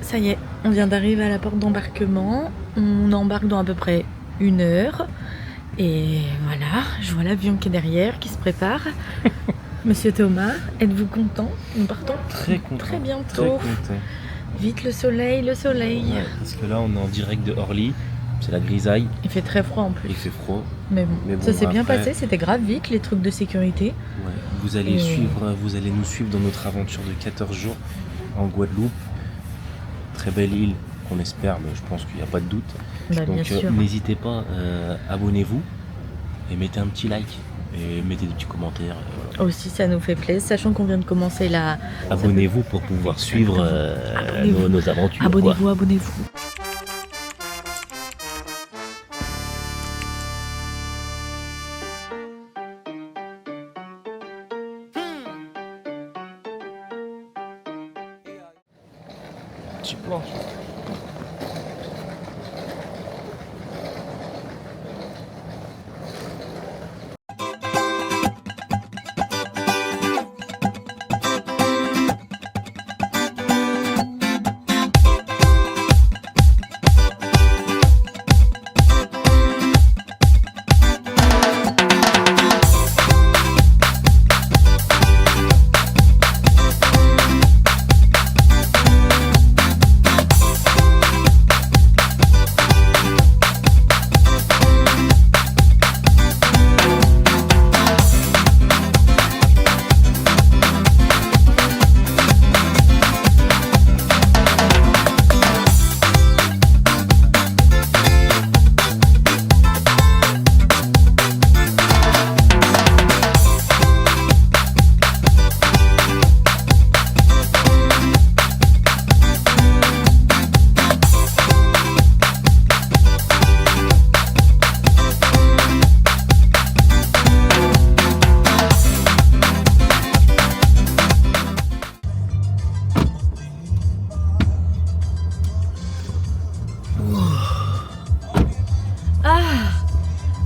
Ça y est, on vient d'arriver à la porte d'embarquement. On embarque dans à peu près 1 heure. Et voilà, je vois l'avion qui est derrière, qui se prépare. Monsieur Thomas, êtes-vous content? Nous partons Très content. très bientôt. Très content. Vite le soleil, le soleil. Ouais, parce que là, on est en direct de Orly. C'est la grisaille. Il fait très froid en plus. Il fait froid. Mais bon, Mais bon, ça s'est bien après- passé, c'était grave vite, les trucs de sécurité. Ouais. Vous allez nous suivre dans notre aventure de 14 jours en Guadeloupe. Très belle île qu'on espère, mais je pense qu'il n'y a pas de doute. Bah, bien Donc sûr. n'hésitez pas, abonnez-vous et mettez un petit like et mettez des petits commentaires. Voilà. Aussi, ça nous fait plaisir, sachant qu'on vient de commencer la... Abonnez-vous pour pouvoir suivre Abonnez-vous. nos aventures. quoi. Abonnez-vous, abonnez-vous. Petit planche.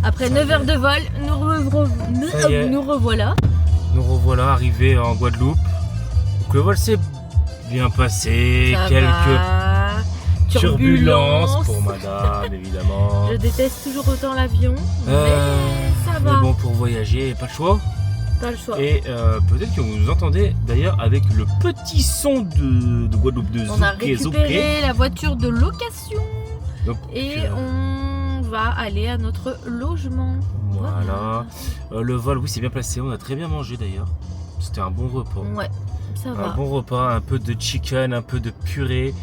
Après 9 heures de vol, Ça y est. nous revoilà. Nous revoilà arrivés en Guadeloupe. Donc le vol s'est bien passé, Ça quelques va. turbulences pour madame évidemment. Je déteste toujours autant l'avion, mais ça Mais va. bon, pour voyager, pas le choix. Pas le choix. Et peut-être que vous nous entendez d'ailleurs avec le petit son de Guadeloupe de On a Zouké. récupéré la voiture de location Donc, et on va aller à notre logement. voilà. Le vol, oui, c'est bien passé. On a très bien mangé d'ailleurs. C'était un bon repas. Ouais, ça Un va. bon repas, un peu de chicken, un peu de purée.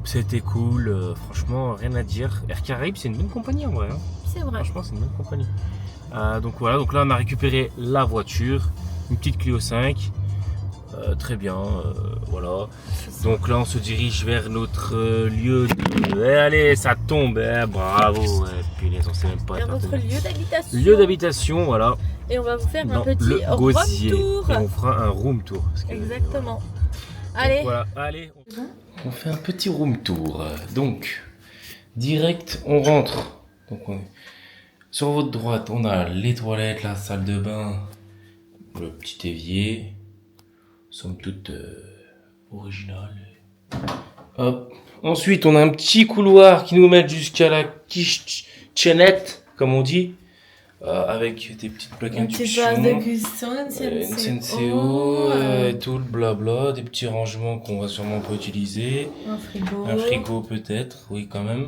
C'était cool. Franchement, rien à dire. Air Caraïbes, c'est une bonne compagnie en vrai. Hein. C'est vrai. Franchement, c'est une bonne compagnie. Donc voilà, donc là on a récupéré la voiture, une petite Clio 5, très bien, voilà. Donc là on se dirige vers notre lieu de... allez, ça tombe, bravo, punaise, on sait même pas. Vers notre lieu d'habitation. Lieu d'habitation, voilà, Et on va vous faire un dans petit le room gosier. tour. Et on fera un room tour. Parce que, Exactement. voilà. Allez. Donc voilà, allez, on fait un petit room tour. Donc, direct, on rentre. Donc sur votre droite, on a les toilettes, la salle de bain, le petit évier, somme toute originale. Hop. Ensuite, on a un petit couloir qui nous mène jusqu'à la kitchenette, comme on dit, avec des petites plaques Un petit induction, vase de cuisson, une CNCO, tout le blabla, des petits rangements qu'on va sûrement pas utiliser, un frigo peut-être, oui quand même,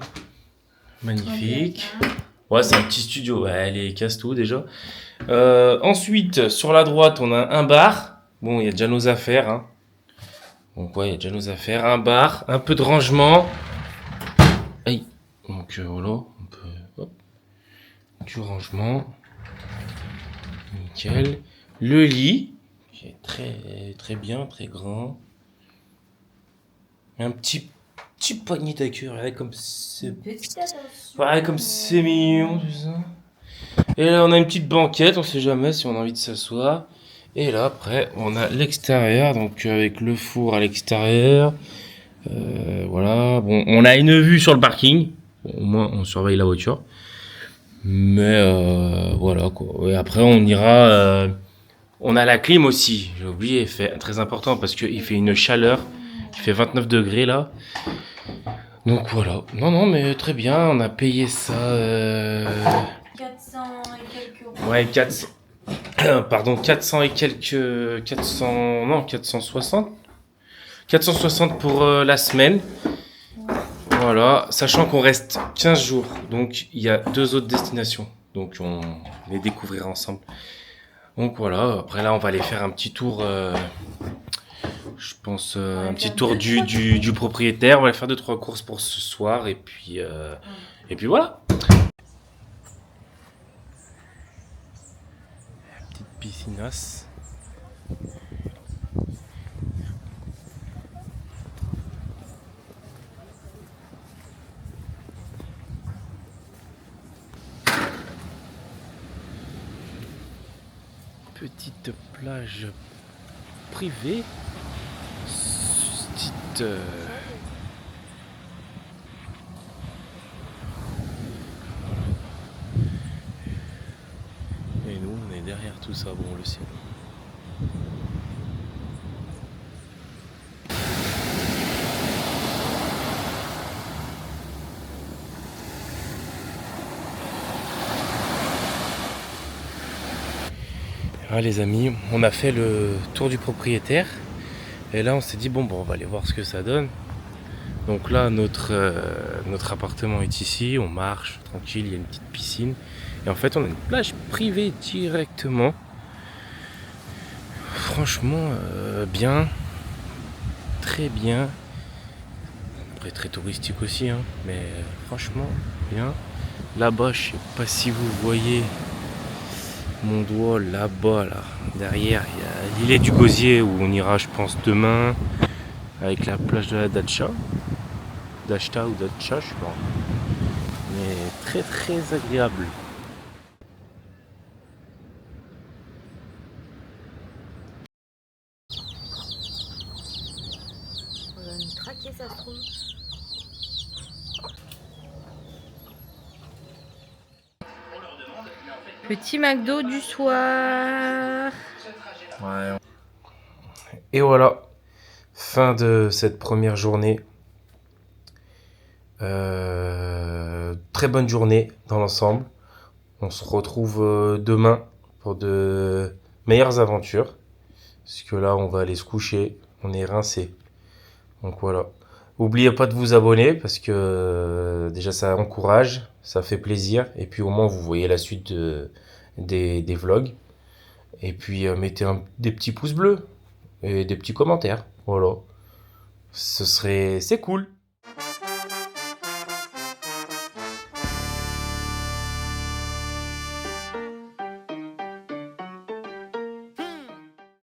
magnifique. Ouais, c'est un petit studio. Ouais, allez, casse tout déjà. Ensuite, sur la droite, on a un bar. Bon, il y a déjà nos affaires. Hein. Donc, ouais, il y a déjà nos affaires. Un bar, un peu de rangement. Aïe. Donc, voilà. On peut, hop. Du rangement. Nickel. Le lit, qui est très, très bien, très grand. Un petit poignet d'accueil. Regardez comme c'est... Ouais, comme c'est mignon, tout ça. Et là, on a une petite banquette, on sait jamais si on a envie de s'asseoir. Et là, après, on a l'extérieur, donc avec le four à l'extérieur. Voilà. Bon, on a une vue sur le parking. Bon, au moins, on surveille la voiture. Mais voilà, quoi. Et après, on ira... on a la clim aussi. J'ai oublié, très important, parce qu'il fait une chaleur. Il fait 29 degrés là. Donc voilà. Non, non, mais très bien. On a payé ça. 400 et quelques euros. Ouais, 400. Pardon, 400 et quelques. 400. Non, 460. 460 pour la semaine. Voilà. Sachant qu'on reste 15 jours. Donc il y a 2 autres destinations. Donc on les découvrira ensemble. Donc voilà. Après là, on va aller faire un petit tour. Je pense un petit tour du propriétaire. On va aller faire 2-3 courses pour ce soir et puis voilà. Petite piscinasse. Petite plage privée. Petite et nous on est derrière tout ça, bon le ciel. Ah, les amis, on a fait le tour du propriétaire et là on s'est dit bon on va aller voir ce que ça donne. Donc là notre appartement est ici, on marche tranquille, il y a une petite piscine et en fait on a une plage privée directement. Franchement bien, très bien. Après très touristique aussi hein, mais franchement bien. Là-bas je sais pas si vous voyez mon doigt là-bas, là, derrière, il y a l'îlet du Gosier où on ira, je pense, demain avec la plage de la Datcha. Dachta ou Datcha, je sais pas. Mais très très agréable. On va nous traquer, ça se trouve. Petit McDo du soir. Ouais. Et voilà, fin de cette première journée. Très bonne journée dans l'ensemble. On se retrouve demain pour de meilleures aventures. Parce que là, on va aller se coucher. On est rincé. Donc voilà. N'oubliez pas de vous abonner parce que déjà ça encourage, ça fait plaisir. Et puis au moins vous voyez la suite des vlogs. Et puis mettez des petits pouces bleus et des petits commentaires. Voilà. C'est cool.